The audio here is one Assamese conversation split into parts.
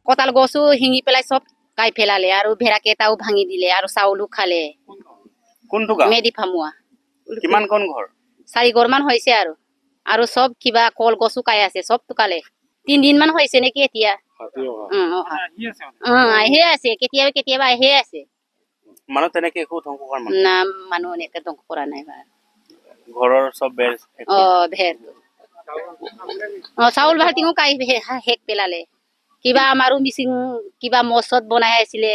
কঁতাল গছো শিঙি পেলাই চব কাই পেলালে আৰু ভেড়াকেইটাও ভাঙি দিলে আৰু চাউলো খালে কোনটো গাঁও মেডি ফামুৱা কিমান কোন ঘৰ 4 ঘৰমান হৈছে আৰু চব কিবা কল গছো কাই আছে চব টুকালে 3 দিন মান হৈছে নেকি এতিয়া আহি আছে কেতিয়াবা কেতিয়াবা আহি আছে মানুহ তেনেকে একো ধ্বংস কৰা না মানুহ এনেকে ধ্বংস কৰা নাই ঘৰৰ চব বেৰ ভেৰ চাউল ভাটিও কাই শেষ পেলালে কিবা আমাৰো মিচিং কিবা মচত বনাই আছিলে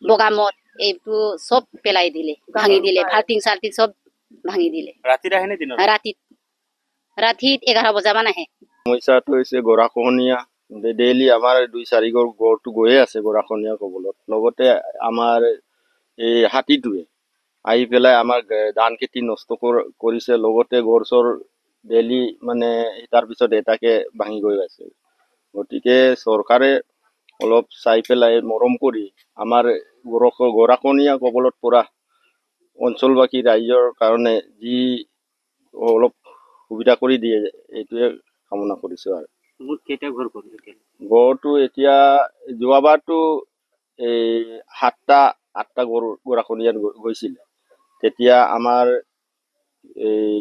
বগামত এইটো চব পেলাই দিলে ভাঙি দিলে ভাটিং চালটিং চব ভাঙি দিলে ৰাতিত আহে নে দিনত ৰাতিত 11 বজামান আহে সমস্যাটো হৈছে গৰাখহনীয়া ডেইলি আমাৰ 2-4 ঘৰ গড়টো গৈয়ে আছে গৰাখহনীয়া কবলত লগতে আমাৰ এই হাতীটোৱে আহি পেলাই আমাৰ ধান খেতি নষ্ট কৰিছে লগতে গড় চৰ ডেইলি মানে তাৰ পিছত এটাকে ভাঙি গৈ আছে গতিকে চৰকাৰে অলপ চাই পেলাই মৰম কৰি আমাৰ গৰাখহনীয়া কবলত পৰা অঞ্চলবাসী ৰাইজৰ কাৰণে যি অলপ সুবিধা কৰি দিয়ে এইটোৱে কামনা কৰিছো আৰু গড়টো এতিয়া যোৱাবাৰটো এই 7টা গৰাখহনীয়াত গৈছিল তেতিয়া আমাৰ এই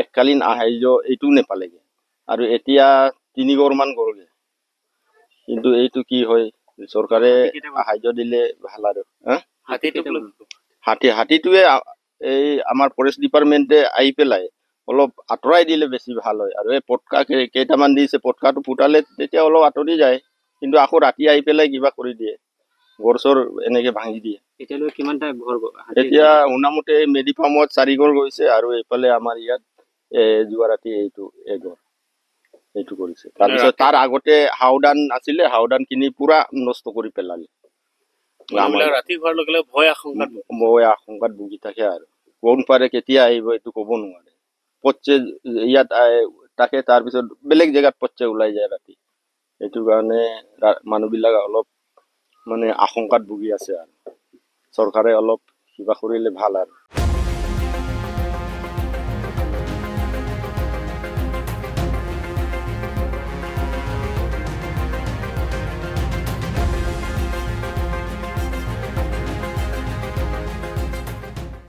এককালীন সাহায্য এইটোও নেপালেগে আৰু এতিয়া 3 ঘৰমান গ'লগে কিন্তু এইটো কি হয় চৰকাৰে সাহায্য দিলে ভাল আৰু হাতীটোৱে এই আমাৰ ফৰেষ্ট ডিপাৰ্টমেণ্টে আহি পেলাই অলপ আঁতৰাই দিলে বেছি ভাল হয় আৰু এই পটকা কেইটামান দিছে পটকাটো ফুটালে তেতিয়া অলপ আঁতৰি যায় কিন্তু আকৌ ৰাতি আহি পেলাই কিবা কৰি দিয়ে গড়চৰ এনেকে ভাঙি দিয়ে এতিয়া শুনামতে মেডি ফাৰ্মত 4 ঘৰ গৈছে আৰু এইফালে আমাৰ ইয়াত যোৱা ৰাতি এইটো এঘৰ এইটো কৰিছে তাৰপিছত তাৰ আগতে হাওদান আছিলে হাওদান কিনি পুৰা নষ্ট কৰি পেলালে ৰাতি হোৱাৰ লগে লগে ভয় আশংকাত ভুগি থাকে আৰু কোন পাৰে কেতিয়া আহিব এইটো ক'ব নোৱাৰে পচ্ছে ইয়াত তাকে তাৰপিছত বেলেগ জেগাত পচ্ছে ওলাই যায় ৰাতি এইটো কাৰণে মানুহবিলাক অলপ মানে আশংকাত ভুগি আছে আৰু চৰকাৰে অলপ কিবা কৰিলে ভাল আৰু